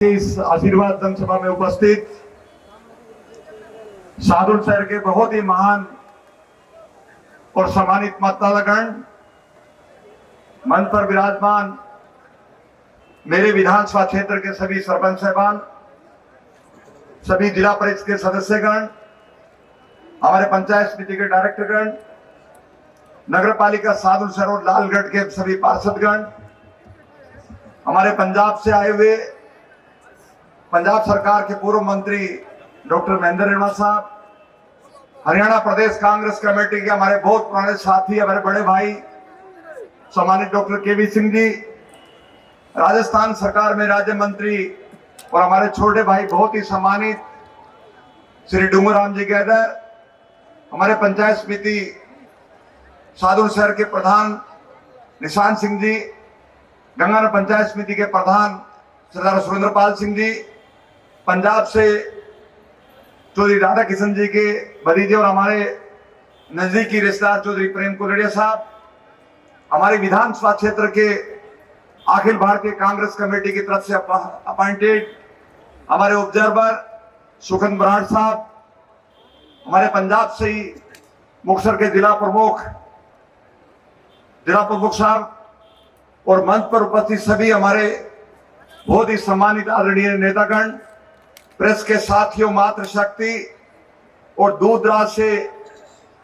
इस आशीर्वाद जनसभा में उपस्थित सादुल शहर के बहुत ही महान और सम्मानित मतदातागण, मंच पर विराजमान मेरे विधानसभा क्षेत्र के सभी सरपंच साहबान, सभी जिला परिषद के सदस्यगण, हमारे पंचायत समिति के डायरेक्टरगण, नगर पालिका सादुल शहर और लालगढ़ के सभी पार्षदगण, हमारे पंजाब से आए हुए पंजाब सरकार के पूर्व मंत्री डॉक्टर महेंद्र रेणुका साहब, हरियाणा प्रदेश कांग्रेस कमेटी के हमारे बहुत पुराने साथी, हमारे बड़े भाई सम्मानित डॉक्टर केवी सिंह जी, राजस्थान सरकार में राज्य मंत्री और हमारे छोटे भाई बहुत ही सम्मानित श्री डूंगराम जी गैदर, हमारे पंचायत समिति सादुल शहर के प्रधान निशान सिंह जी, गंगानगर पंचायत समिति के प्रधान सरदार सुरेंद्रपाल सिंह जी, पंजाब से चौधरी राधा किशन जी के भतीजे और हमारे नजदीकी रिश्तेदार चौधरी प्रेम कुलड़िया साहब, हमारे विधानसभा क्षेत्र के अखिल भारतीय कांग्रेस कमेटी की तरफ से अपॉइंटेड हमारे ऑब्जर्वर सुखन बराड़ साहब, हमारे पंजाब से ही मुक्तसर के जिला प्रमुख साहब और मंच पर उपस्थित सभी हमारे बहुत ही सम्मानित आदरणीय नेतागण, प्रेस के साथियों, मातृशक्ति और दूर दराज से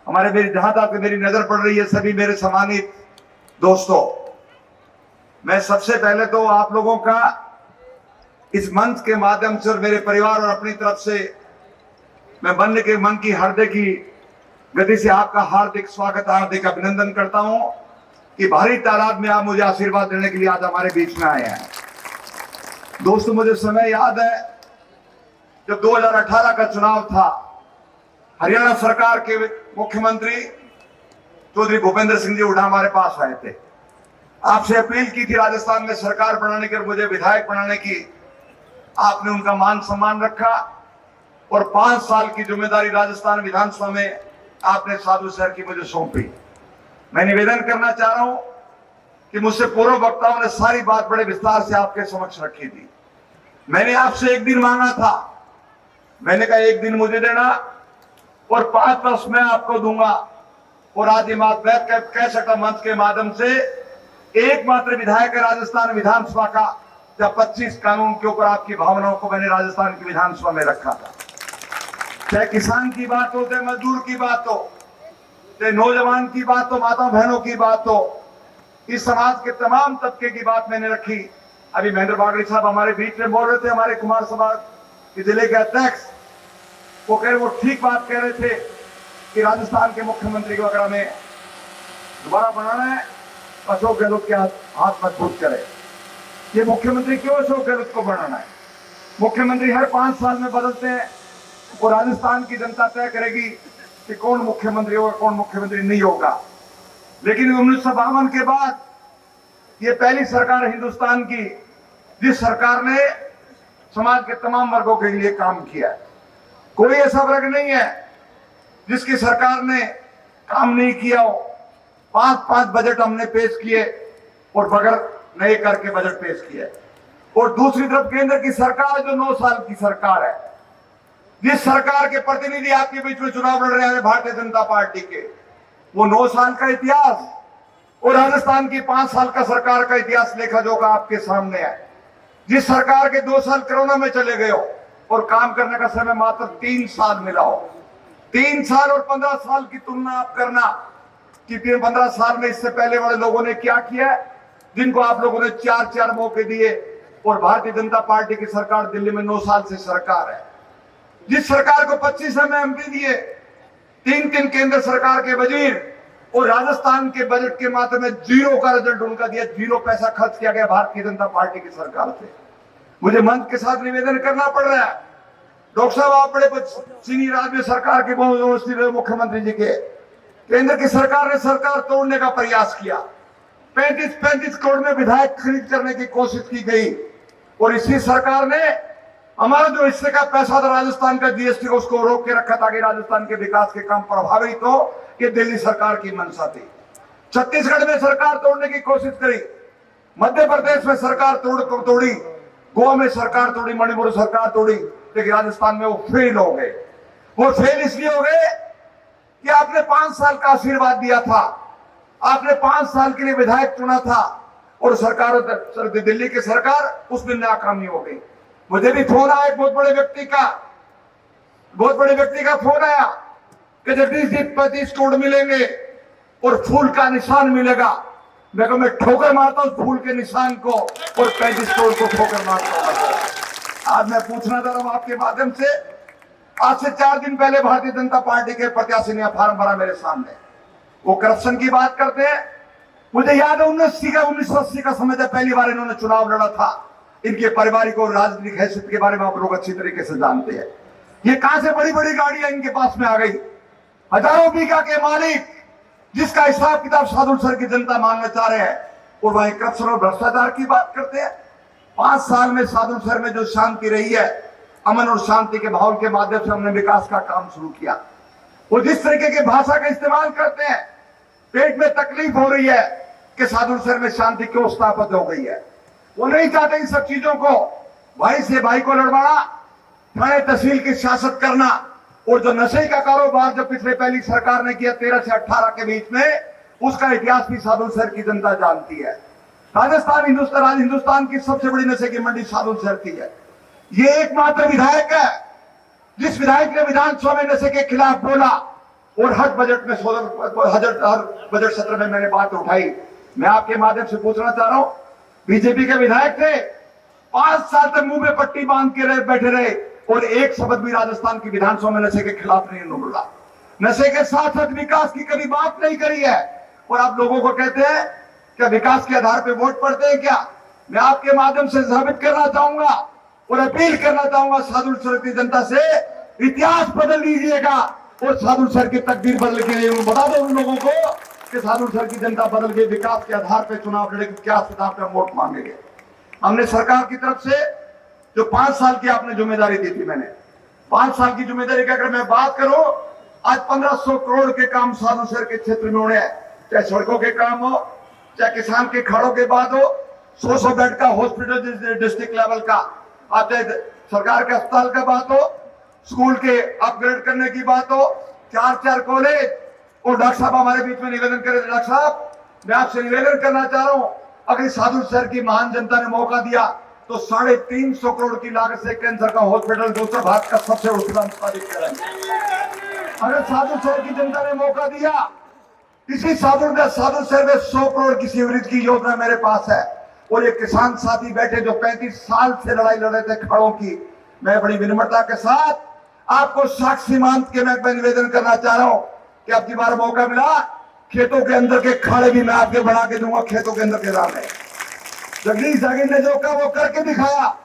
हमारे जहां तक मेरी नजर पड़ रही है सभी मेरे सम्मानित दोस्तों, मैं सबसे पहले तो आप लोगों का इस मंच के माध्यम से और मेरे परिवार और अपनी तरफ से मैं मन की हृदय की गति से आपका हार्दिक स्वागत, हार्दिक अभिनंदन करता हूं कि भारी तादाद में आप मुझे आशीर्वाद देने के लिए आज हमारे बीच में आए हैं। दोस्तों, मुझे समय याद है जब 2018 का चुनाव था, हरियाणा सरकार के मुख्यमंत्री चौधरी भूपेंद्र सिंह जी हुड्डा हमारे पास आए थे। आपसे अपील की थी राजस्थान में सरकार बनाने की और मुझे विधायक बनाने की। आपने उनका मान सम्मान रखा और 5 साल की जिम्मेदारी राजस्थान विधानसभा में आपने सादुल शहर की मुझे सौंपी। मैं निवेदन करना चाह रहा हूं कि मुझसे पूर्व वक्ताओं ने सारी बात बड़े विस्तार से आपके समक्ष रखी थी। मैंने आपसे एक दिन मांगा था, मैंने कहा एक दिन मुझे देना और 5 वर्ष मैं आपको दूंगा। और आज ये बात मैं कह सकता मंच के माध्यम से, एकमात्र विधायक है राजस्थान विधानसभा का जब 25 कानून के ऊपर आपकी भावनाओं को मैंने राजस्थान की विधानसभा में रखा था। चाहे किसान की बात हो, चाहे मजदूर की बात हो, चाहे नौजवान की बात हो, माता बहनों की बात हो, इस समाज के तमाम तबके की बात मैंने रखी। अभी महेंद्र बागड़ी साहब हमारे बीच में बोल रहे थे, हमारे कुमार सभा के जिले के अध्यक्ष, वो ठीक बात कह रहे थे कि राजस्थान के मुख्यमंत्री को अगर हमें दोबारा बनाना है अशोक गहलोत के हाथ मजबूत करे। ये मुख्यमंत्री क्यों अशोक गहलोत को बनाना है? मुख्यमंत्री हर 5 साल में बदलते हैं और राजस्थान की जनता तय करेगी कि कौन मुख्यमंत्री होगा, कौन मुख्यमंत्री नहीं होगा। लेकिन 1952 के बाद ये पहली सरकार हिंदुस्तान की जिस सरकार ने समाज के तमाम वर्गों के लिए काम किया है। कोई ऐसा वर्ग नहीं है जिसकी सरकार ने काम नहीं किया हो। 5 बजट हमने पेश किए और बगैर नए कर के बजट पेश किए। और दूसरी तरफ केंद्र की सरकार जो 9 साल की सरकार है, जिस सरकार के प्रतिनिधि आपके बीच में चुनाव लड़ रहे हैं भारतीय जनता पार्टी के, वो 9 साल का इतिहास और राजस्थान की 5 साल का सरकार का इतिहास लेखा जोखा आपके सामने है। जिस सरकार के 2 साल कोरोना में चले गए हो और काम करने का समय मात्र 3 साल मिला हो। 3 साल और 15 साल की तुलना आप करना कि 15 साल में इससे पहले वाले लोगों ने क्या किया, जिनको आप लोगों ने 4 मौके दिए। और भारतीय जनता पार्टी की सरकार दिल्ली में 9 साल से सरकार है। जिस सरकार को 25 एमपी दिए, 3 केंद्र सरकार के वजीर और राजस्थान के बजट के माध्यम में 0 का रिजल्ट उनका दिया, 0 पैसा खर्च किया गया भारतीय जनता पार्टी की सरकार से। मुझे मंच के साथ निवेदन करना पड़ रहा है, डॉक्टर साहब आप बड़े सीनियर आदमी सरकार के मुख्यमंत्री जी के, केंद्र की सरकार ने सरकार तोड़ने का प्रयास किया। 35 करोड़ में विधायक खरीद करने की कोशिश की गई और इसी सरकार ने हमारा जो हिस्से का पैसा था राजस्थान का जीएसटी को उसको रोक के रखा ताकि राजस्थान के विकास के काम प्रभावित हो। ये दिल्ली सरकार की मंशा थी। छत्तीसगढ़ में सरकार तोड़ने की कोशिश करी, मध्य प्रदेश में सरकार तोड़ी, गोवा में सरकार तोड़ी, मणिपुर सरकार तोड़ी, लेकिन राजस्थान में वो फेल हो गए। वो फेल इसलिए हो गए कि आपने 5 साल का आशीर्वाद दिया था, आपने 5 साल के लिए विधायक चुना था और सरकार, दिल्ली की सरकार उसमें नाकामी हो गई। मुझे भी फोन आया एक बहुत बड़े व्यक्ति का फोन आया कि जगदीश जी 35 करोड़ मिलेंगे और फूल का निशान मिलेगा। मैं ठोकर मारता हूं फूल के निशान को और 35 करोड़ को ठोकर मारता हूं। आज मैं पूछना चाह रहा हूं आपके माध्यम से, आज से 4 दिन पहले भारतीय जनता पार्टी के प्रत्याशी ने फॉर्म भरा मेरे सामने, वो करप्शन की बात करते हैं। मुझे याद है 1980 का समय जब पहली बार इन्होंने चुनाव लड़ा था। इनके पारिवारिक और राजनीतिक हैसियत के बारे में आप लोग अच्छी तरीके से जानते हैं। ये कहां से बड़ी बड़ी गाड़ियां इनके पास में आ गई, हजारों बीघा के मालिक, जिसका हिसाब किताब साधु सर की जनता मांगना चाह रहे हैं, और वहीं करप्शन और भ्रष्टाचार की बात करते हैं। 5 साल में साधु सर में जो शांति रही है, अमन और शांति के माहौल के माध्यम से हमने विकास का काम शुरू किया। वो जिस तरीके की भाषा का इस्तेमाल करते हैं, पेट में तकलीफ हो रही है कि साधु सर में शांति क्यों स्थापित हो गई है। वो नहीं चाहते इन सब चीजों को, भाई से भाई को लड़वाना, थाने तहसील की सियासत करना, और जो नशे का कारोबार जो पिछले पहली सरकार ने किया 13 से 18 के बीच में, उसका इतिहास भी साधु सर की जनता जानती है। राजस्थान हिंदुस्तान की सबसे बड़ी नशे की मंडी साधु सर की है। ये एकमात्र विधायक है जिस विधायक ने विधानसभा में नशे के खिलाफ बोला, और हर बजट सत्र में मैंने बात उठाई। मैं आपके माध्यम से पूछना चाह रहा हूं, बीजेपी के विधायक थे, 5 साल तक मुंह में पट्टी बांध के बैठे रहे और एक शब्द भी राजस्थान की विधानसभा में नशे के खिलाफ नहीं बोला। नशे के साथ साथ विकास की कभी बात नहीं करी है। और आप लोगों को कहते हैं क्या विकास के आधार पर वोट पड़ते हैं क्या? मैं आपके माध्यम से साबित करना चाहूंगा और अपील करना चाहूंगा साधु सर की जनता से, इतिहास बदल लीजिएगा और साधु सर की तकदीर बदल के बता दो उन लोगों को कि साधु सर की जनता बदल गई, विकास के आधार पर चुनाव लड़ेगी, क्या आधार पर वोट मांगेंगे। हमने सरकार की तरफ से जो 5 साल की आपने जिम्मेदारी दी थी, मैंने 5 साल की जिम्मेदारी की अगर मैं बात करूं, आज 1500 करोड़ के काम साधु सर के क्षेत्र में हो रहे हैं, चाहे सड़कों के काम हो, चाहे किसान के खाड़ों के बात हो, 100 बेड का हॉस्पिटल डिस्ट्रिक्ट लेवल का, आप चाहे सरकार के अस्पताल का बात हो, स्कूल के अपग्रेड करने की बात हो, 4 कॉलेज। और डॉक्टर साहब हमारे बीच में निवेदन करे, डॉक्टर साहब मैं आपसे निवेदन करना चाह रहा हूं, अगर साधु सर की महान जनता ने मौका दिया तो 350 करोड़ की लागत से कैंसर का हॉस्पिटल दूसरा भारत का सबसे उत्तम स्थापित करेंगे। अगर साधु सर की जनता ने मौका दिया, इसी साधु सर में 100 करोड़ की सीवरेज की योजना मेरे पास है। और ये किसान साथी बैठे जो 35 साल से लड़ाई लड़ रहे थे खाड़ों की, मैं बड़ी विनम्रता के साथ आपको साक्ष्य सीमांत के मैं निवेदन करना चाह रहा हूं कि अब की बार मौका मिला, खेतों के अंदर के खाड़े भी मैं आपके बना के दूंगा, खेतों के अंदर के रास्ते। जगदीश जागीर ने जो कहा वो करके दिखाया,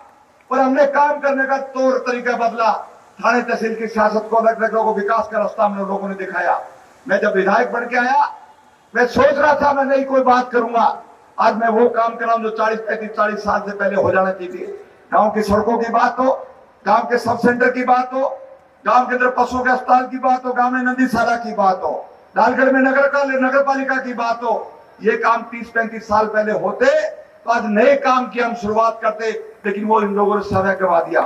और हमने काम करने का तौर तरीका बदला। थाने तहसील की सियासत को अलग अलग लोगों विकास का रास्ता हम लोगों ने दिखाया। मैं जब विधायक बन के आया, मैं सोच रहा था मैं नहीं कोई बात करूंगा, आज मैं वो काम कर रहा हूं जो 40 साल से पहले हो जाना चाहिए। गांव की सड़कों की बात हो, गांव के सब सेंटर की बात हो, गांव के अंदर पशुओं के अस्पताल की बात हो, गांव में नदीशाला की बात हो, लालगढ़ में नगर पालिका की बात हो, ये काम 30-35 साल पहले होते तो आज नए काम की हम शुरुआत करते, लेकिन वो इन लोगों ने समय करवा दिया।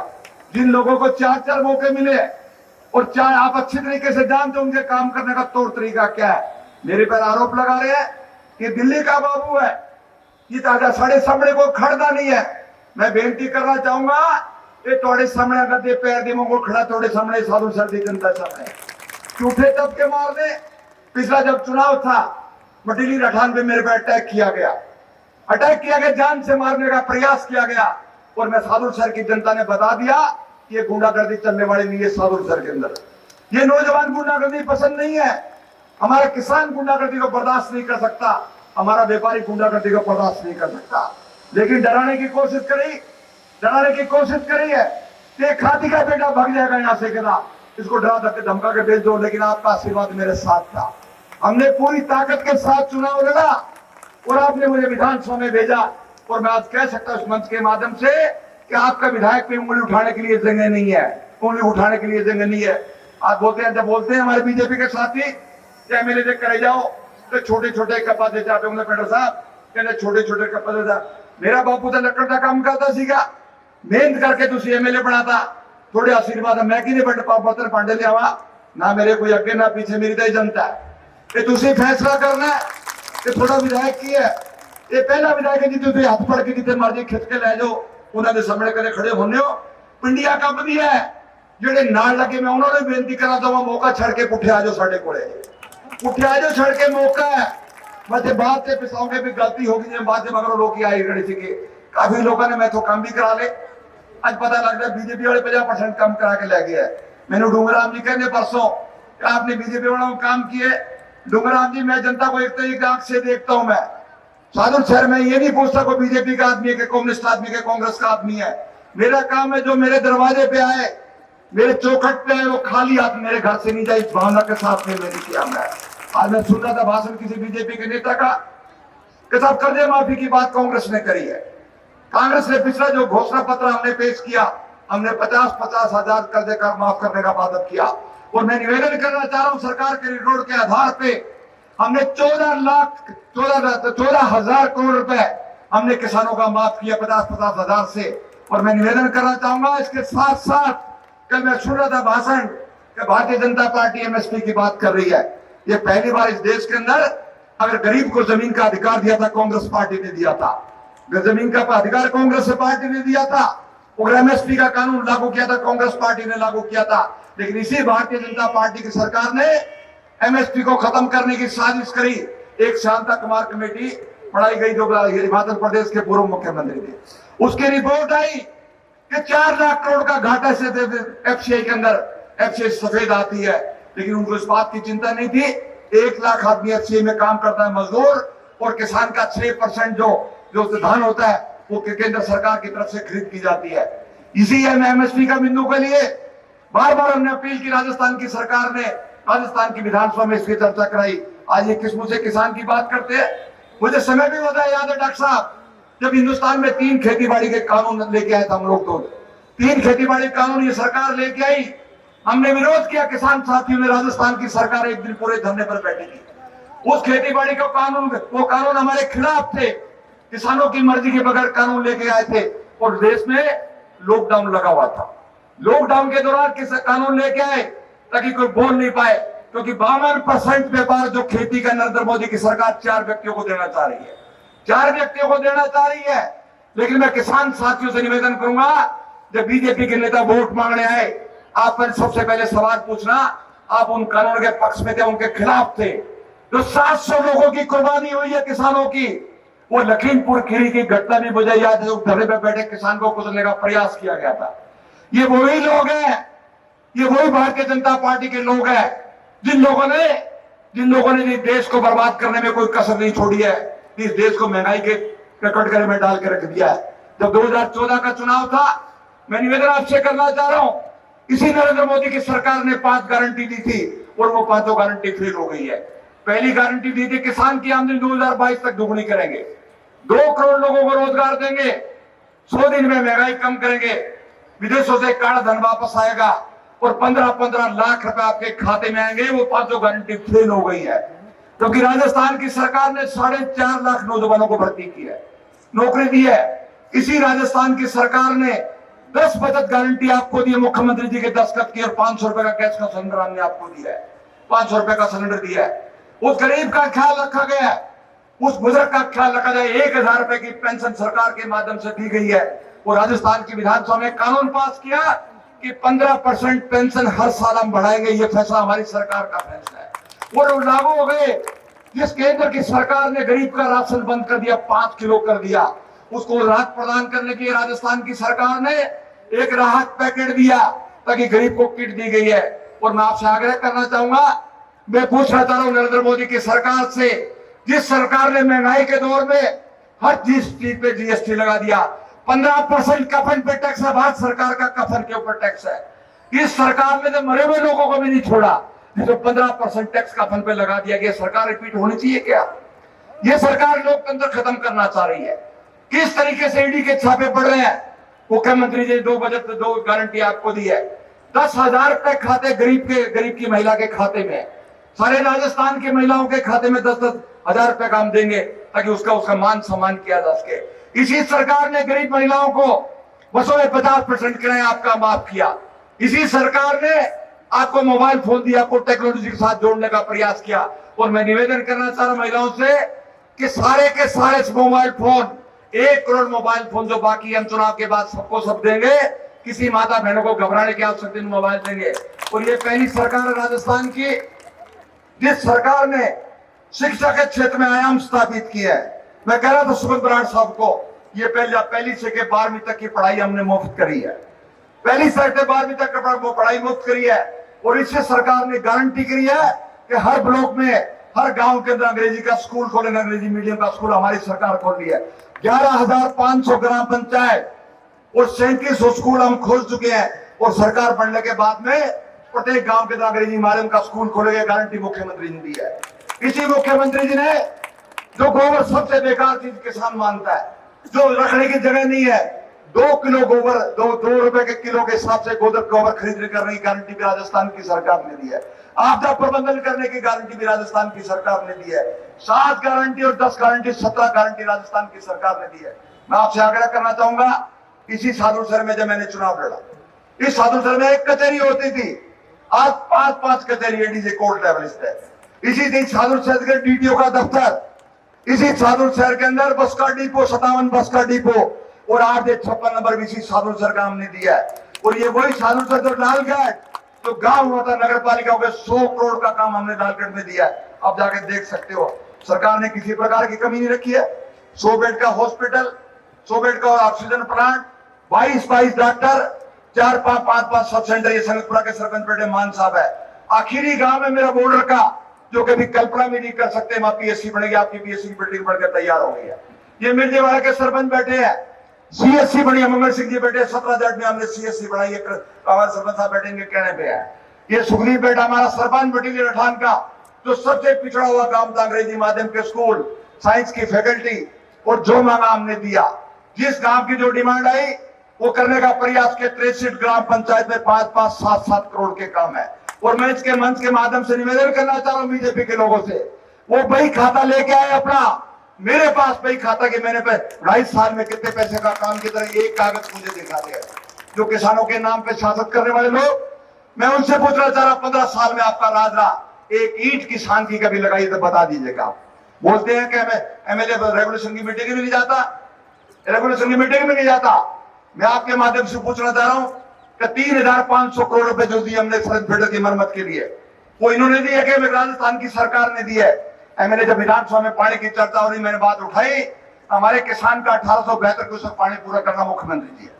जिन लोगों को 4 मौके मिले और आप अच्छी तरीके से जानते उनके काम करने का तौर तरीका क्या है। मेरे पर आरोप लगा रहे हैं कि दिल्ली का बाबू है, ये ताजा साढ़े सामने को खड़ना नहीं है। मैं बेनती करना चाहूंगा, ये थोड़े सामने अगर दे पैर दे को खड़ा, थोड़े सामने साधु सर की जनता सामने झूठे तबके मार दे। पिछला जब चुनाव था, मटीली रठान पे मेरे पर अटैक किया गया, जान से मारने का प्रयास किया गया, और मैं साधु सर की जनता ने बता दिया कि ये गुंडागर्दी चलने वाली नहीं है साधु सर के अंदर। ये नौजवान गुंडागर्दी पसंद नहीं है, हमारा किसान गुंडागर्दी को बर्दाश्त नहीं कर सकता, हमारा व्यापारी गुंडागर्दी को बर्दाश्त नहीं कर सकता। लेकिन डराने की कोशिश करी है कि खाती का बेटा भाग जाएगा यहाँ से, कहना इसको डरा धमका के भेज दो, लेकिन आपका आशीर्वाद मेरे साथ था। हमने पूरी ताकत के साथ चुनाव लड़ा और आपने मुझे विधानसभा में भेजा, और मैं आज कह सकता हूं इस मंच के माध्यम से कि आपका विधायक पे उंगली उठाने के लिए जगह नहीं है, आप जब बोलते हैं हमारे बीजेपी के साथी एमएलए देख करे जाओ तो छोटे कपा दे जाते पेटर साहब, कहते छोटे कपा दे जा। मेरा बापू तो लकड़ का काम करता सीखा, मेहनत करके तुम एमएलए बनाता, थोड़े आशीर्वाद मैं कि पत्र पांडे लियावा ना, मेरे कोई अगे ना पीछे, मेरी तो जनता है। ये तुम फैसला करना है कि थोड़ा विधायक की है, ये पहला विधायक है जितने हाथ फड़ के जितने मर्जी खिंच के लै जाओ, उन्होंने सामने कदे खड़े होने हो। पिंडिया कब भी है जेडे नाल लगे, मैं उन्होंने बेनती करा दवा मौका छड़ के पुठे आ जाओ, साढ़े कोले पुठे आ जाओ, छड़ के मौका है। मैं बात से पिसाओगे भी गलती होगी, जो बात से मगर लोग आई खड़ी थी, काफी लोगों ने मैं तो काम भी करा ले। आज पता लगता है बीजेपी वाले 50% कम करा के ले गया। मैंने डूंगराम जी कहने परसों आपने बीजेपी वालों को काम किए। डूंगराम जी, मैं जनता को एक आंख से देखता हूं। मैं साधु शहर में ये नहीं पूछता कोई बीजेपी का आदमी है कि कम्युनिस्ट आदमी के कांग्रेस का आदमी है। मेरा काम है जो मेरे दरवाजे पे आए, मेरे चौखट पे आए, वो खाली हाथ मेरे घर से नहीं जाए, इस भावना के साथ में मैंने किया। मैं आज मैं सुन रहा था भाषण किसी बीजेपी के नेता का कि साहब कर्जे माफी की बात कांग्रेस ने करी है। कांग्रेस ने पिछला जो घोषणा पत्र हमने पेश किया, हमने 50-50 हजार कर्जे का माफ करने का वादा किया। और मैं निवेदन करना चाह रहा हूं सरकार के रिकॉर्ड के आधार पे हमने 14,00,000 करोड़ रुपए हमने किसानों का माफ किया 50-50 हजार से। और मैं निवेदन करना चाहूंगा इसके साथ साथ, कल मैं सुन रहा था भाषण कि भारतीय जनता पार्टी एमएसपी की बात कर रही है। ये पहली बार इस देश के अंदर अगर गरीब को जमीन का अधिकार दिया था कांग्रेस पार्टी ने दिया था, जमीन का अधिकार कांग्रेस पार्टी ने दिया था। और एमएसपी का कानून लागू किया था कांग्रेस पार्टी ने लागू किया था। लेकिन इसी भारतीय जनता पार्टी की सरकार ने एमएसपी को खत्म करने की साजिश करी। एक शांता कुमार कमेटी बनाई गई जो हिमाचल प्रदेश के पूर्व मुख्यमंत्री थे, उसकी रिपोर्ट आई कि 4 लाख करोड़ का घाटा से एफसीआई के अंदर, एफसीआई सफेद आती है। लेकिन उनको इस बात की चिंता नहीं थी 1 लाख आदमी एफसीआई में काम करता है मजदूर, और किसान का 6% जो धान होता है वो केंद्र सरकार की तरफ से खरीद की जाती है। इसी एमएसपी का बिंदु के लिए बार बार हमने अपील की, राजस्थान की सरकार ने राजस्थान की विधानसभा में इसकी चर्चा कराई। आज ये किस मुंह से किसान की बात करते हैं। मुझे समय भी होता है याद है डॉक्टर साहब, जब हिंदुस्तान में 3 खेतीबाड़ी के कानून लेके आए थे हम लोग, तो 3 खेतीबाड़ी कानून ये सरकार लेके आई। हमने विरोध किया, किसान साथियों ने, राजस्थान की सरकार एक दिन पूरे धरने पर बैठी थी। उस खेतीबाड़ी का कानून, वो कानून हमारे खिलाफ थे, किसानों की मर्जी के बगैर कानून लेके आए थे। और देश में लॉकडाउन लगा हुआ था, लॉकडाउन के दौरान किस कानून लेके आए ताकि कोई बोल नहीं पाए, क्योंकि 52% व्यापार जो खेती का नरेंद्र मोदी की सरकार 4 व्यक्तियों को देना चाह रही है, 4 व्यक्तियों को देना चाह रही है। लेकिन मैं किसान साथियों से निवेदन करूंगा, जब बीजेपी के नेता वोट मांगने आए, आप पर सबसे पहले सवाल पूछना, आप उन कानून के पक्ष में थे, उनके खिलाफ थे। जो 700 लोगों की कुर्बानी हुई है किसानों की, वो लखीमपुर खीरी की घटना भी मुझे याद है, धरने पर बैठे किसान को कुचलने का प्रयास किया गया था। ये वही लोग हैं, ये वही भारतीय जनता पार्टी के लोग हैं जिन लोगों ने देश को बर्बाद करने में कोई कसर नहीं छोड़ी है, इस देश को महंगाई के कटघरे में डाल के रख दिया है। जब 2014 का चुनाव था, मैं निवेदन आपसे करना चाह रहा हूं, इसी नरेंद्र मोदी की सरकार ने 5 गारंटी दी थी और वो 5 गारंटी फेल हो गई है। पहली गारंटी दी थी किसान की आमदनी 2022 तक दुगनी करेंगे, 2 करोड़ लोगों को रोजगार देंगे, 100 दिन में महंगाई कम करेंगे, विदेशों से काला धन वापस आएगा और 15-15 लाख रुपए आपके खाते में आएंगे। वो 5 गारंटी फेल हो गई है, क्योंकि राजस्थान की सरकार ने 4.5 लाख नौजवानों को भर्ती की है, नौकरी दी है। इसी राजस्थान की सरकार ने 10 बचत गारंटी आपको दी है, मुख्यमंत्री जी के दस्तखत की, और 500 रुपए का गैस का सिलेंडर हमने आपको दिया है, 500 रुपए का सिलेंडर दिया है। उस गरीब का ख्याल रखा गया है, उस बुजुर्ग का ख्याल रखा जाए। 1000 रुपए की पेंशन सरकार के माध्यम से दी गई है। और राजस्थान की विधानसभा में कानून पास किया कि 15% पेंशन हर साल हम बढ़ाएंगे। ये फैसला हमारी सरकार का फैसला है और लागू हो गए। जिस केंद्र की सरकार ने गरीब का राशन बंद कर दिया, 5 किलो कर दिया, उसको राहत प्रदान करने के लिए राजस्थान की सरकार ने एक राहत पैकेट दिया ताकि गरीब को किट दी गई है। और मैं आपसे आग्रह करना चाहूंगा, मैं पूछना चाह रहा हूं नरेंद्र मोदी की सरकार से, जिस सरकार ने महंगाई के दौर में हर चीज पे जीएसटी लगा दिया, 15% कफन पे टैक्स है, भारत सरकार का कफन के ऊपर टैक्स है। इस सरकार ने तो मरे हुए लोगों को भी नहीं छोड़ा, जो 15% टैक्स कफन पे लगा दिया गया। सरकार रिपीट होनी चाहिए क्या? ये सरकार लोकतंत्र खत्म करना चाह रही है। किस तरीके से ईडी के छापे पड़ रहे हैं। मुख्यमंत्री जी 2 गारंटी आपको दी है, 10,000 रुपए खाते गरीब की महिला के खाते में, सारे राजस्थान की महिलाओं के खाते में 10-10 हजार रुपए का हम देंगे ताकि उसका मान सम्मान किया जा सके। इसी सरकार ने गरीब महिलाओं को बसों में 50% किराया आपका माफ किया। इसी सरकार ने आपको मोबाइल फोन दिया, आपको टेक्नोलॉजी के साथ जोड़ने का प्रयास किया। और मैं निवेदन करना चाह रहा हूं महिलाओं से कि सारे के सारे mobile phone, 1 crore mobile phone जो बाकी हम चुनाव के बाद सबको सब देंगे। किसी माता बहनों को घबराने की आवश्यकता नहीं, मोबाइल देंगे। और ये पहली सरकार है राजस्थान की जिस सरकार ने शिक्षा के क्षेत्र में आयाम स्थापित किया है। मैं कह रहा था सुगंध बराड़ साहब को, ये पहली से के 12वीं तक की पढ़ाई हमने मुफ्त करी है। पहली से 12वीं तक की पढ़ाई मुफ्त करी है। और इससे सरकार ने गारंटी करी है कि हर ब्लॉक में, हर गांव के अंदर अंग्रेजी का स्कूल खोलेंगे, अंग्रेजी मीडियम का स्कूल हमारी सरकार खोल रही है। 11,500 ग्राम पंचायत और 3700 स्कूल हम खोल चुके हैं। और सरकार बनने के बाद में प्रत्येक गांव के अंदर अंग्रेजी माध्यम का स्कूल खोलेगा, गारंटी मुख्यमंत्री ने दी है। इसी मुख्यमंत्री जी ने जो गोबर सबसे बेकार चीज किसान मानता है, जो रखने की जगह नहीं है, 2 किलो गोबर 2 रुपए के किलो के हिसाब से गोबर खरीद करने की गारंटी भी राजस्थान की सरकार ने दी है। आपदा प्रबंधन करने की गारंटी भी राजस्थान की सरकार ने दी है। 7 गारंटी और 10 गारंटी 17 गारंटी राजस्थान की सरकार ने दी है। मैं आपसे आग्रह करना चाहूंगा, इसी सादुलसर में जब मैंने चुनाव लड़ा, इस सादुलसर में एक कचहरी होती थी, आज 5-5 कचहरी एडीजे कोर्ट लेवल है। इसी दिन सादुलसर के डीटीओ का दफ्तर, इसी सादुलसर के अंदर बस का डिपो, 57 बस का डिपो और 856 नंबर भी इसी सादुलसर का हमने दिया है। और ये वही सादुलसर जो लालगढ़ तो गांव हुआ था, नगर पालिका हो गया, 100 करोड़ का काम हमने लालगढ़ में दिया है। आप जाके देख सकते हो, सरकार ने किसी प्रकार की कमी नहीं रखी है। 100 बेड का हॉस्पिटल, 100 बेड का oxygen plant, 22 doctor, 4-5 sub centre. ये संगतपुरा के सरपंच बेटे मान साहब है। आखिरी गांव में मेरा बॉर्डर का, जो कभी कल्पना भी नहीं कर सकते, वहां पीएससी बनेगी, आपकी पीएससी की बिल्डिंग बनकर तैयार हो गई है। ये मिर्जेवाड़ा के सरपंच बैठे हैं, सीएससी बनी है, मंगल सिंह जी बैठे, 17 में हमने सीएससी बनाई है, हमारे सरपंच साहब बैठेंगे कहने पे है। ये सुखदीप बेटा हमारा सरपंच बटीली रठान का, जो सबसे पिछड़ा हुआ गांव था, अंग्रेजी माध्यम के स्कूल, साइंस की फैकल्टी और जो मांगा हमने दिया। जिस गांव की जो डिमांड आई वो करने का प्रयास के 63 ग्राम पंचायत में 5-5, 7-7 करोड़ के काम है। और मैं इसके मंच के माध्यम से निवेदन करना चाह रहा हूं बीजेपी के लोगों से, वो बही खाता लेके आए अपना। मेरे पास बही खाता कि मैंने 2.5 साल में कितने पैसे का काम की तरह एक कागज मुझे दिखा दिया। जो किसानों के नाम पे शासन करने वाले लोग, मैं उनसे पूछना चाह रहा, 15 साल में आपका राज रहा, एक ईंट किसान की कभी लगाई तो बता दीजिएगा। बोलते हैं कि एमएलए रेगुलेशन की मीटिंग में नहीं जाता, रेगुलेशन की मीटिंग में नहीं जाता। मैं आपके माध्यम से पूछना चाह रहा हूं कि 3,500 करोड़ रुपए जो दिए हमने सड़क फिल्टर की मरम्मत के लिए, वो इन्होंने दिया कि राजस्थान की सरकार ने दी है। एमएलए जब विधानसभा में पानी की चर्चा हो रही, मैंने बात उठाई, हमारे किसान का 1872 क्यूसेक पानी पूरा करना मुख्यमंत्री जी है।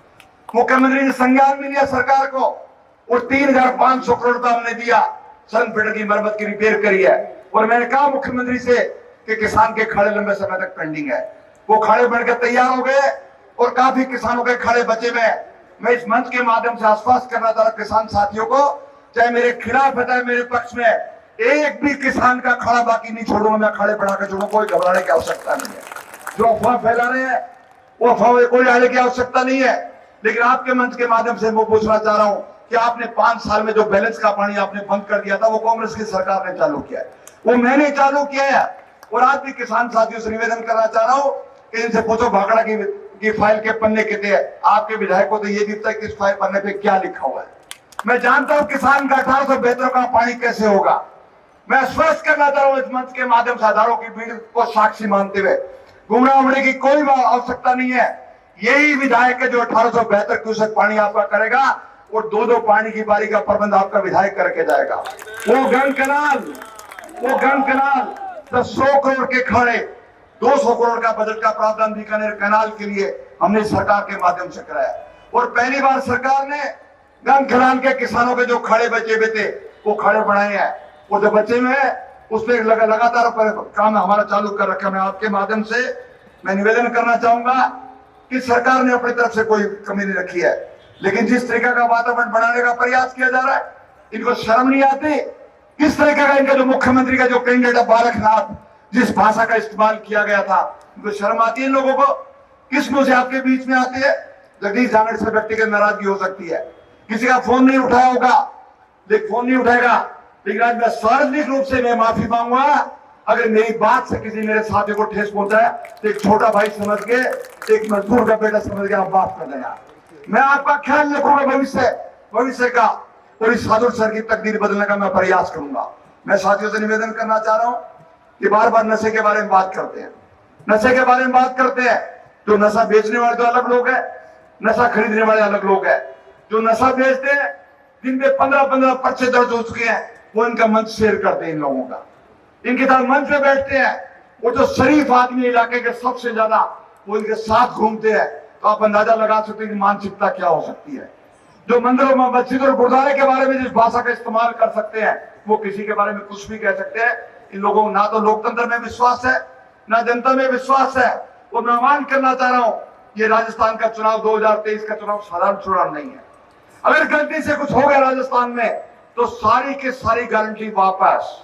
मुख्यमंत्री ने संज्ञान में लिया सरकार को और 3,500 करोड़ रुपए हमने दिया, सड़क फिल्टर की मरम्मत की रिपेयर करी है। और मैंने कहा मुख्यमंत्री से कि किसान के खाड़े लंबे समय तक पेंडिंग है, वो खाड़े बनकर तैयार हो गए और काफी किसानों के खाड़े बचे हुए। मैं इस मंच के माध्यम से आश्वस्त करना चाह रहा किसान साथियों को, चाहे मेरे खिलाफ है चाहे मेरे पक्ष में, एक भी किसान का खाड़ा बाकी नहीं छोड़ूंगा, मैं खाड़े बढ़ा के छोड़ूंगा। कोई घबराने की आवश्यकता नहीं है। जो अफवाह फैला रहे हैं वो अफवाह कोई आने की आवश्यकता नहीं है। लेकिन आपके मंच के माध्यम से मैं पूछना चाह रहा हूं कि आपने 5 साल में जो बैलेंस का पानी आपने बंद कर दिया था, वो कांग्रेस की सरकार ने चालू किया है, वो मैंने चालू किया है। और आज भी किसान साथियों से निवेदन करना चाह रहा हूं कि इनसे पूछो भाखड़ा की फाइल के पन्ने कितने हैं। आपके विधायक को तो ये भी पता है कि इस फाइल पन्ने पे क्या लिखा हुआ है। मैं जानता हूं किसान का 1872 का पानी कैसे होगा। मैं स्पष्ट करना चाह रहा हूं इस मंच के माध्यम से, हजारों की भीड़ को साक्षी मानते हुए, गुमराह होने की कोई आवश्यकता नहीं है। यही विधायक है जो 1872 क्यूसेक पानी आपका करेगा और 2-2 पानी की बारी का प्रबंध आपका विधायक करके जाएगा। वो गंग कनाल 100 करोड़ के खाड़े, 200 करोड़ का बजट का प्रावधान बीकानेर कैनाल के लिए हमने सरकार के माध्यम से कराया। और पहली बार सरकार ने गंग कनाल के किसानों के जो खाड़े बचे हुए थे वो खाड़े बनाए हैं। वो जो बचे हुए हैं उस पर लगातार काम हमारा चालू कर रखा। मैं आपके माध्यम से मैं निवेदन करना चाहूंगा कि सरकार ने अपनी तरफ से कोई कमी नहीं रखी है, लेकिन जिस तरीके का वातावरण बनाने का प्रयास किया जा रहा है, इनको शर्म नहीं आती। किस तरीके का इनका जो मुख्यमंत्री का जो कैंडिडेट है बालकनाथ, जिस भाषा का इस्तेमाल किया गया था, इनको शर्म आती है इन लोगों को? किस मुंह से आपके बीच में आती है? जगदीश जांगड़ से व्यक्तिगत नाराजगी हो सकती है, किसी का फोन नहीं उठाया होगा, लेकिन फोन नहीं उठाएगा। लेकिन आज मैं सार्वजनिक रूप से मैं माफी मांगूंगा अगर मेरी बात से किसी मेरे साथी को ठेस पहुंचा है, तो एक छोटा भाई समझ के, एक मजदूर का बेटा समझ के आप माफ कर देना। मैं आपका ख्याल रखूंगा भविष्य का, और इस साधु सर की तकदीर बदलने का मैं प्रयास करूंगा। मैं साथियों से निवेदन करना चाह रहा हूं कि बार बार नशे के बारे में बात करते हैं, नशे के बारे में बात करते हैं। जो नशा बेचने वाले तो अलग लोग हैं, नशा खरीदने वाले अलग लोग हैं। जो नशा बेचते हैं, जिन पे 15-15 पर्चे दर्ज हो चुके हैं, वो इनका मंच शेयर करते हैं इन लोगों का, इनके साथ मंच पे बैठते हैं। वो जो शरीफ आदमी इलाके के सबसे ज्यादा वो इनके साथ घूमते हैं। तो आप अंदाजा लगा सकते हैं कि मानसिकता क्या हो सकती है। जो मंदिरों में, मस्जिद और गुरुद्वारे के बारे में जिस भाषा का इस्तेमाल कर सकते हैं, वो किसी के बारे में कुछ भी कह सकते हैं। इन लोगों को ना तो लोकतंत्र में विश्वास है, ना जनता में विश्वास है। और मैं आह्वान करना चाह रहा हूं, ये राजस्थान का चुनाव 2023 का चुनाव साधारण चुनाव नहीं है। अगर गलती से कुछ हो गया राजस्थान में, तो सारी की सारी गारंटी वापस,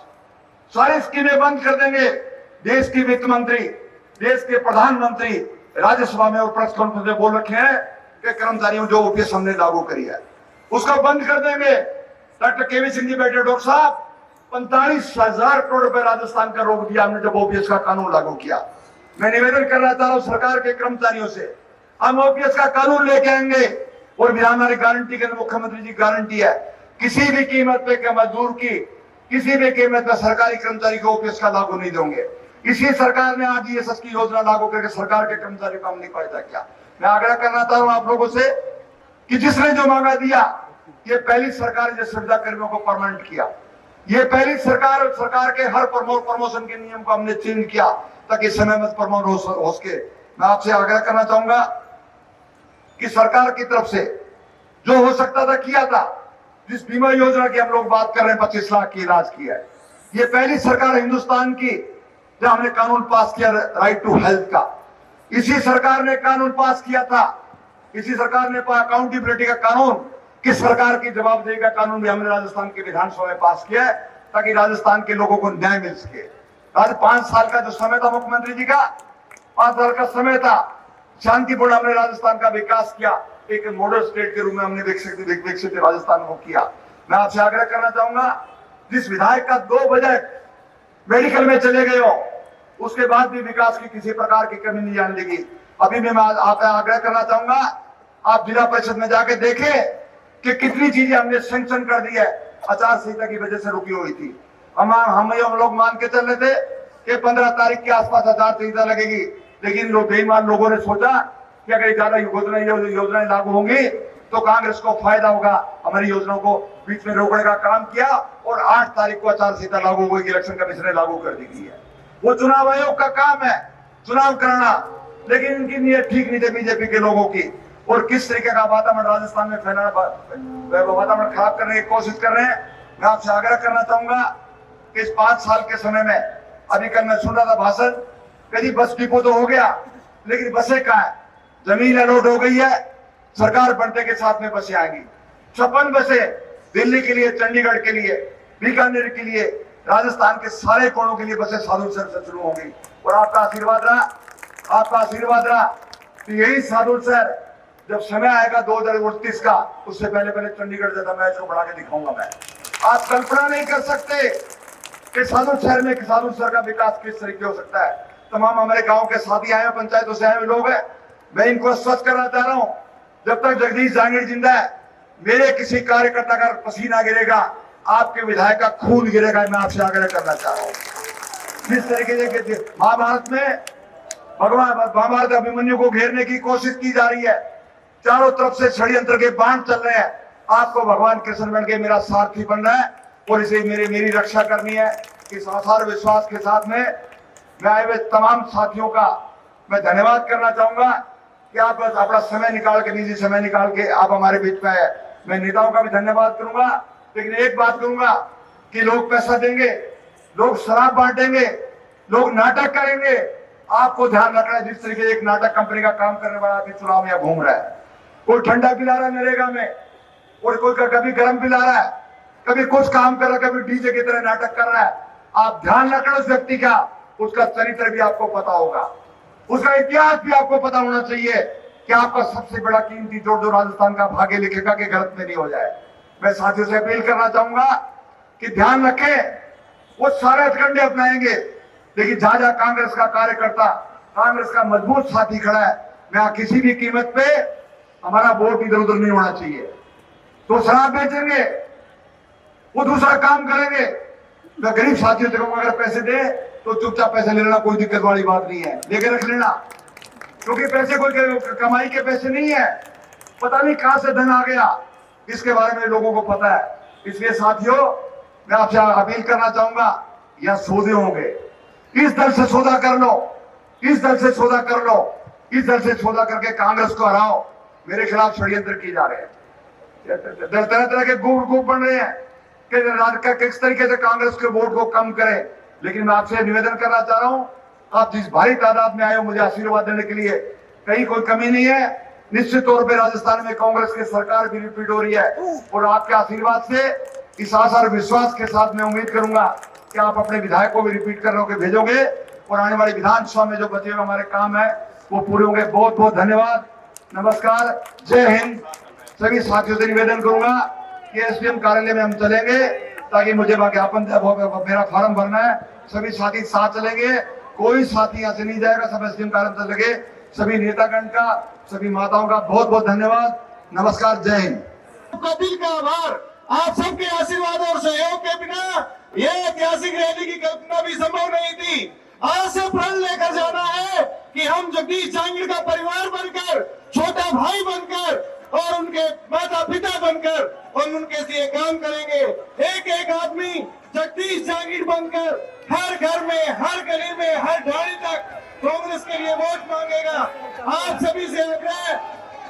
सारी स्कीमें बंद कर देंगे। देश की वित्त मंत्री, देश के प्रधानमंत्री राज्यसभा में और प्रेस कॉन्फ्रेंस में बोल रखे हैं कि कर्मचारियों जो ओपीएस हमने लागू करी है उसका बंद कर देंगे। डॉक्टर केवी सिंह जी बैठे, डॉक्टर साहब 45,000 करोड़ रुपए राजस्थान का रोक दिया हमने जब ओपीएस का कानून लागू किया। मैं निवेदन करना चाह रहा हूं सरकार के कर्मचारियों से, हम ओपीएस का कानून लेके आएंगे। और विधानसभा गारंटी के मुख्यमंत्री जी गारंटी है, किसी भी कीमत पे क्या मजदूर की, किसी भी कीमत पे सरकारी कर्मचारी को ओपीएस का लागू नहीं देंगे। इसी सरकार ने आज ईएसएस की योजना लागू करके सरकार के कर्मचारियों को हम नहीं फायदा किया। मैं आग्रह करना चाह रहा हूं आप लोगों से कि जिसने जो मांगा दिया, ये पहली सरकार जो सुविधा कर्मियों को परमानेंट किया, ये पहली सरकार के हर प्रमोशन के नियम को हमने चेंज किया ताकि समय में प्रमोट हो सके। मैं आपसे आग्रह करना चाहूंगा कि सरकार की तरफ से जो हो सकता था किया था। जिस बीमा योजना की हम लोग बात कर रहे हैं, 25 लाख की इलाज की है, ये पहली सरकार हिंदुस्तान की जब हमने कानून पास किया राइट टू हेल्थ का। इसी सरकार ने कानून पास किया था, इसी सरकार ने अकाउंटेबिलिटी का कानून, किस सरकार की जवाबदेही का कानून भी हमने राजस्थान के विधानसभा में पास किया है ताकि राजस्थान के लोगों को न्याय मिल सके। आज 5 साल का जो समय था मुख्यमंत्री जी का, 5 साल का समय था, शांतिपूर्ण हमने राजस्थान का विकास किया। एक मॉडल स्टेट के रूप में हमने विकसित राजस्थान को किया। मैं आपसे आग्रह करना चाहूंगा, जिस विधायक का 2 बजट मेडिकल में चले गए हो, उसके बाद भी विकास की किसी प्रकार की कमी नहीं आने लगी। अभी भी मैं आपसे आग्रह करना चाहूंगा, आप जिला परिषद में जाके देखें कि कितनी चीजें हमने सैंक्शन कर दी है, आचार संहिता की वजह से रुकी हुई थी। हम लोग मान के चल रहे थे कि 15 तारीख के आसपास आचार संहिता लगेगी, लेकिन बेईमान लोगों ने सोचा कि अगर ज्यादा योजनाएं लागू होंगी तो कांग्रेस को फायदा होगा। हमारी योजनाओं को बीच में रोकने का काम किया और 8 तारीख को आचार संहिता लागू हुई, इलेक्शन कमीशन ने लागू कर दी गई है। वो चुनाव आयोग का काम है चुनाव कराना, लेकिन इनकी नीयत ठीक नहीं थी बीजेपी के लोगों की। और किस तरीके का वातावरण राजस्थान में फैलाना, वातावरण खराब करने की कोशिश कर रहे हैं। मैं आपसे आग्रह करना चाहूंगा कि इस 5 साल के समय में, अभी कल मैं सुन रहा था भाषण, कभी बस डिपो तो हो गया, लेकिन बसें कहाँ है? जमीन अलॉट हो गई है, सरकार बनने के साथ में बसें आएंगी। 56 बसें दिल्ली के लिए, चंडीगढ़ के लिए, बीकानेर के लिए, राजस्थान के सारे कोणों के लिए बसें साधु सर से शुरू होंगी। और आपका आशीर्वाद रहा तो यही साधु सर जब समय आएगा 2029 का, उससे पहले चंडीगढ़ ज्यादा मैच को बढ़ा के दिखाऊंगा मैं। आप कल्पना नहीं कर सकते कि साधु शहर में साधु सर का विकास किस तरीके हो सकता है। तमाम हमारे गांव के साथी आए हैं, पंचायतों से आए हुए लोग हैं। मैं इनको स्पष्ट करना चाह रहा हूं, जब तक जगदीश जहांगीर जिंदा है, मेरे किसी कार्यकर्ता का पसीना गिरेगा, आपके विधायक का खून गिरेगा। मैं आपसे आग्रह करना चाह रहा हूं, जिस तरीके से महाभारत में महाभारत अभिमन्यु को घेरने की कोशिश की जा रही है, चारों तरफ से षड्यंत्र के बाण चल रहे हैं, आपको भगवान कृष्ण बन के मेरा सारथी बन रहा है और इसे मेरी रक्षा करनी है। इस आसार विश्वास के साथ में मैं आए हुए तमाम साथियों का मैं धन्यवाद करना चाहूंगा कि आप बस अपना समय निकाल के, निजी समय निकाल के आप हमारे बीच में आए। मैं नेताओं का भी धन्यवाद करूंगा, लेकिन एक बात करूंगा कि लोग पैसा देंगे, लोग शराब बांटेंगे, लोग नाटक करेंगे। आपको ध्यान रखना है, जिस तरीके एक नाटक कंपनी का काम करने वाला आदमी चुनाव में घूम रहा है, कोई ठंडा पिला रहा है नरेगा में, और कोई कभी गर्म पिला रहा है, कभी कुछ काम कर रहा है, कभी डीजे की तरह नाटक कर रहा है। आप ध्यान रखना उस व्यक्ति का, उसका चरित्र भी आपको पता होगा, उसका इतिहास भी आपको पता होना चाहिए कि आपका सबसे बड़ा कीमती जोड़ जो राजस्थान का भाग्य लिखेगा कि गलत में नहीं हो जाए। मैं साथियों से अपील करना चाहूंगा कि ध्यान रखें, वो सारे हथकंडे अपनाएंगे, लेकिन जहां जहां कांग्रेस का कार्यकर्ता, कांग्रेस का मजबूत साथी खड़ा है, मैं किसी भी कीमत पे हमारा वोट इधर उधर नहीं होना चाहिए। तो शराब बेचेंगे, वो दूसरा काम करेंगे। मैं गरीब साथियों से कहूंगा, अगर पैसे दे तो चुपचाप पैसे ले लेना, कोई दिक्कत वाली बात नहीं है, लेके रख लेना, क्योंकि पैसे कोई कमाई के पैसे नहीं है। पता नहीं कहां से धन आ गया, इसके बारे में लोगों को पता है। इसलिए साथियों, मैं आपसे अपील करना चाहूंगा, यह सौदे होंगे, इस दल से सौदा कर लो, इस दल से सौदा कर लो, इस दल से सौदा करके कांग्रेस को हराओ। मेरे खिलाफ षड्यंत्र किए जा रहे हैं, तरह तरह के ग्रुप बन रहे हैं कि किस तरीके से कांग्रेस के वोट को कम करें। लेकिन मैं आपसे निवेदन करना चाह रहा हूं, आप जिस भारी तादाद में आए हो मुझे आशीर्वाद देने के लिए, कहीं कोई कमी नहीं है। निश्चित तौर पे राजस्थान में कांग्रेस की सरकार भी रिपीट हो रही है, और आपके आशीर्वाद से, इस आशा और विश्वास के साथ मैं उम्मीद करूंगा कि आप अपने विधायक को भी रिपीट कर भेजोगे, और आने वाली विधानसभा में जो बचे हुए हमारे काम है वो पूरे होंगे। बहुत बहुत धन्यवाद, नमस्कार, जय हिंद। सभी साथियों से निवेदन करूंगा कि एसडीएम कार्यालय में हम चलेंगे, ताकि मुझे ज्ञापन, मेरा फॉर्म भरना है, सभी साथी साथ चलेंगे, कोई साथी यहाँ से नहीं जाएगा, सब एसडीएम कार्यालय में चलेंगे। सभी नेतागण का, सभी माताओं का बहुत बहुत धन्यवाद, नमस्कार, जय हिंद। दिल का आभार। आप सबके आशीर्वाद और सहयोग के बिना यह ऐतिहासिक रैली की कल्पना भी संभव नहीं थी। आज से प्रण लेकर जाना है कि हम जगदीश जांगीड़ का परिवार बनकर, छोटा भाई बनकर और उनके माता पिता बनकर हम उनके लिए काम करेंगे। एक एक आदमी जगदीश जांगीड़ बनकर हर घर में, हर गली में, हर ढाणी तक कांग्रेस के लिए वोट मांगेगा। आप सभी से आग्रह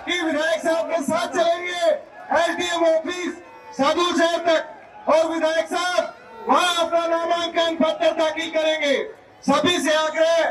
कि विधायक साहब के साथ चलेंगे एसडीएम ऑफिस साधु शहर तक, और विधायक साहब वहां अपना नामांकन पत्र दाखिल करेंगे। सभी से आग्रह